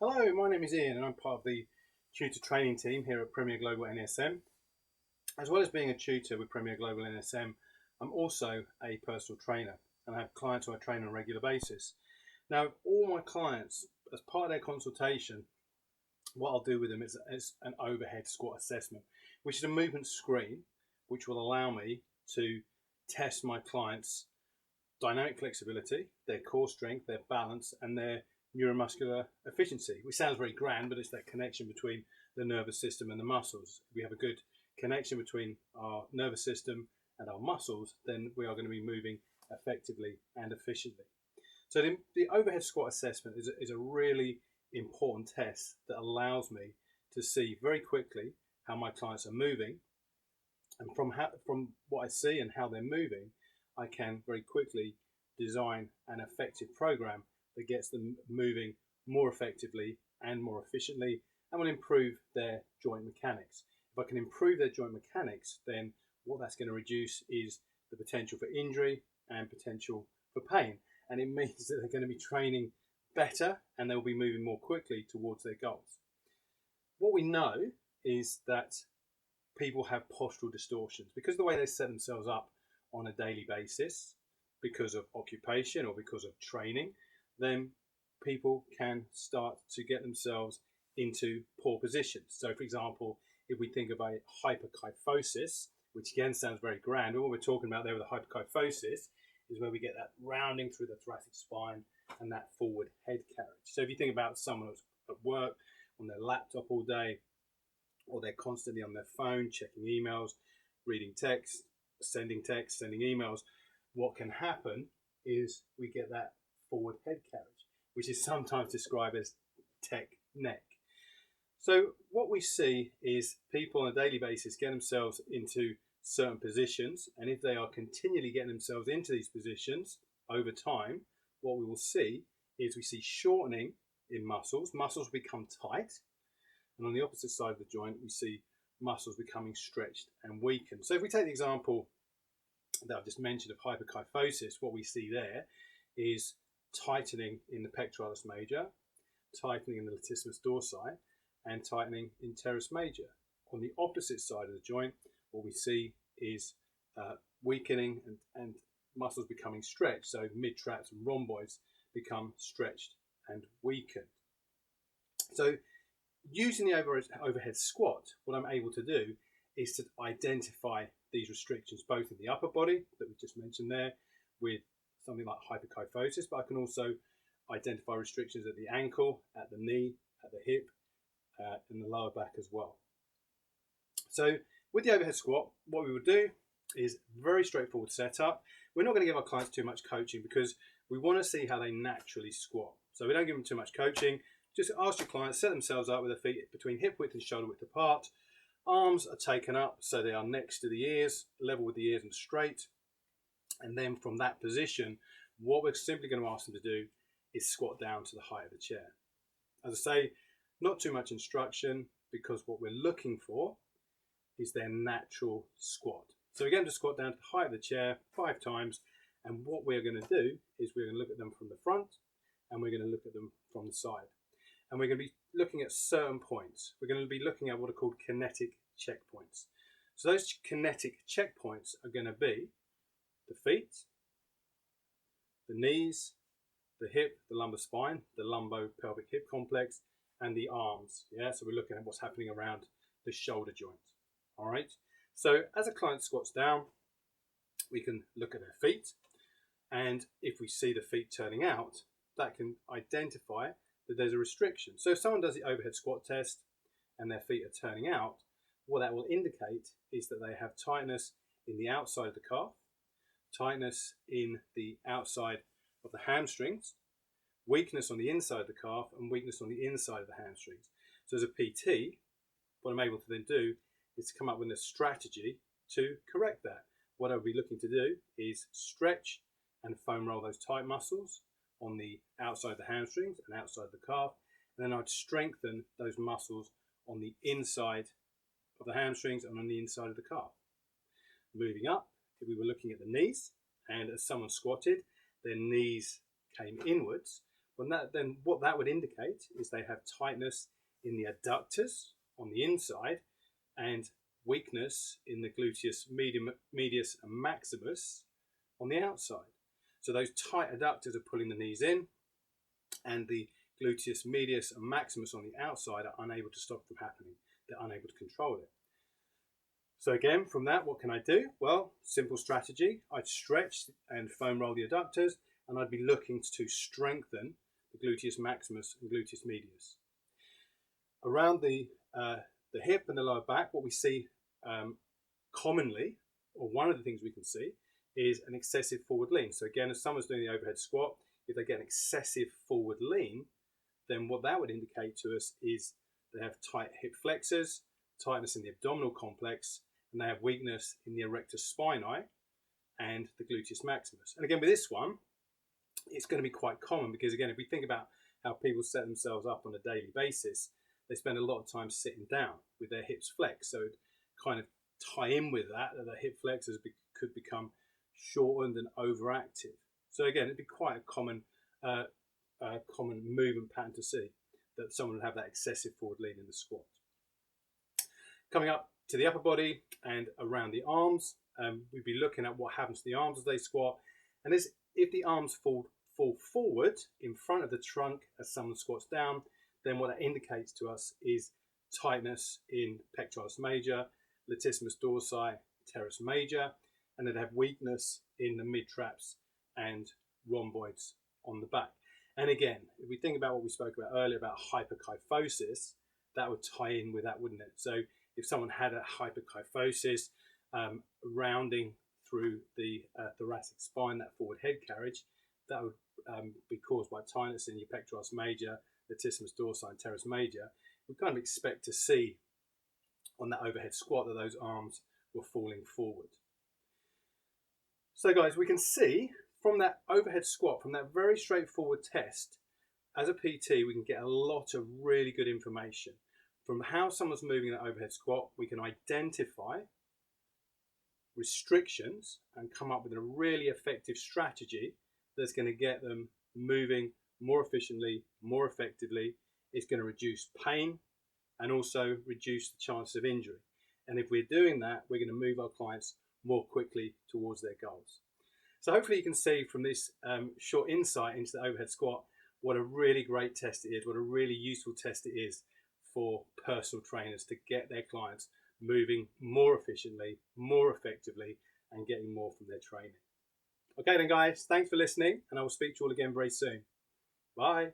Hello, my name is Ian and I'm part of the tutor training team here at Premier Global NASM. As well as being a tutor with Premier Global NASM, I'm also a personal trainer and I have clients who I train on a regular basis. Now, all my clients, as part of their consultation, what I'll do with them is an overhead squat assessment, which is a movement screen which will allow me to test my clients' dynamic flexibility, their core strength, their balance, and their neuromuscular efficiency, which sounds very grand, but it's that connection between the nervous system and the muscles. If we have a good connection between our nervous system and our muscles, then we are going to be moving effectively and efficiently. So the overhead squat assessment is a really important test that allows me to see very quickly how my clients are moving, and from what I see and how they're moving, I can very quickly design an effective program that gets them moving more effectively and more efficiently and will improve their joint mechanics. If I can improve their joint mechanics, then what that's going to reduce is the potential for injury and potential for pain. And it means that they're going to be training better and they'll be moving more quickly towards their goals. What we know is that people have postural distortions because of the way they set themselves up on a daily basis, because of occupation or because of training, then people can start to get themselves into poor positions. So, for example, if we think about hyperkyphosis, which again sounds very grand, but what we're talking about there with the hyperkyphosis is where we get that rounding through the thoracic spine and that forward head carriage. So if you think about someone who's at work on their laptop all day, or they're constantly on their phone, checking emails, reading text, sending emails, what can happen is we get that forward head carriage, which is sometimes described as tech neck. So what we see is people on a daily basis get themselves into certain positions, and if they are continually getting themselves into these positions over time, what we will see is we see shortening in muscles. Muscles become tight, and on the opposite side of the joint we see muscles becoming stretched and weakened. So if we take the example that I've just mentioned of hyperkyphosis, what we see there is tightening in the pectoralis major, tightening in the latissimus dorsi, and tightening in teres major. On the opposite side of the joint, what we see is weakening and muscles becoming stretched. So mid-traps and rhomboids become stretched and weakened. So using the overhead squat, what I'm able to do is to identify these restrictions, both in the upper body that we just mentioned there with something like hyperkyphosis, but I can also identify restrictions at the ankle, at the knee, at the hip, and the lower back as well. So with the overhead squat, what we would do is very straightforward setup. We're not going to give our clients too much coaching because we want to see how they naturally squat. So we don't give them too much coaching. Just ask your clients, set themselves up with their feet between hip width and shoulder width apart. Arms are taken up so they are next to the ears, level with the ears and straight. And then from that position, what we're simply going to ask them to do is squat down to the height of the chair. As I say, not too much instruction because what we're looking for is their natural squat. So we're going to squat down to the height of the chair 5 times. And what we're going to do is we're going to look at them from the front and we're going to look at them from the side. And we're going to be looking at certain points. We're going to be looking at what are called kinetic checkpoints. So those kinetic checkpoints are going to be the feet, the knees, the hip, the lumbar spine, the lumbo-pelvic hip complex, and the arms. Yeah, so we're looking at what's happening around the shoulder joint. All right. So as a client squats down, we can look at their feet, and if we see the feet turning out, that can identify that there's a restriction. So if someone does the overhead squat test and their feet are turning out, what that will indicate is that they have tightness in the outside of the calf, tightness in the outside of the hamstrings, weakness on the inside of the calf, and weakness on the inside of the hamstrings. So as a PT, what I'm able to then do is to come up with a strategy to correct that. What I'll be looking to do is stretch and foam roll those tight muscles on the outside of the hamstrings and outside of the calf, and then I'd strengthen those muscles on the inside of the hamstrings and on the inside of the calf. Moving up, if we were looking at the knees, and as someone squatted, their knees came inwards, Then what that would indicate is they have tightness in the adductors on the inside and weakness in the gluteus medius and maximus on the outside. So those tight adductors are pulling the knees in, and the gluteus medius and maximus on the outside are unable to stop it from happening. They're unable to control it. So again, from that, what can I do? Well, simple strategy. I'd stretch and foam roll the adductors, and I'd be looking to strengthen the gluteus maximus and gluteus medius. Around the hip and the lower back, what we see commonly, or one of the things we can see, is an excessive forward lean. So again, if someone's doing the overhead squat, if they get an excessive forward lean, then what that would indicate to us is they have tight hip flexors, tightness in the abdominal complex, and they have weakness in the erector spinae and the gluteus maximus. And again, with this one, it's going to be quite common because, again, if we think about how people set themselves up on a daily basis, they spend a lot of time sitting down with their hips flexed. So it kind of tie in with that the hip flexors could become shortened and overactive. So again, it'd be quite a common movement pattern to see, that someone would have that excessive forward lean in the squat. Coming up to the upper body and around the arms, we'd be looking at what happens to the arms as they squat. And if the arms fall forward in front of the trunk as someone squats down, then what that indicates to us is tightness in pectoralis major, latissimus dorsi, teres major, and then have weakness in the mid-traps and rhomboids on the back. And again, if we think about what we spoke about earlier about hyperkyphosis, that would tie in with that, wouldn't it? So if someone had a hyperkyphosis rounding through the thoracic spine, that forward head carriage, that would be caused by tightness in your pectoralis major, latissimus dorsi, and teres major. We kind of expect to see on that overhead squat that those arms were falling forward. So guys, we can see from that overhead squat, from that very straightforward test, as a PT, we can get a lot of really good information. From how someone's moving that overhead squat, we can identify restrictions and come up with a really effective strategy that's going to get them moving more efficiently, more effectively. It's going to reduce pain and also reduce the chance of injury. And if we're doing that, we're going to move our clients more quickly towards their goals. So hopefully you can see from this short insight into the overhead squat what a really great test it is, what a really useful test it is for personal trainers to get their clients moving more efficiently, more effectively, and getting more from their training. Okay then guys, thanks for listening, and I will speak to you all again very soon. Bye.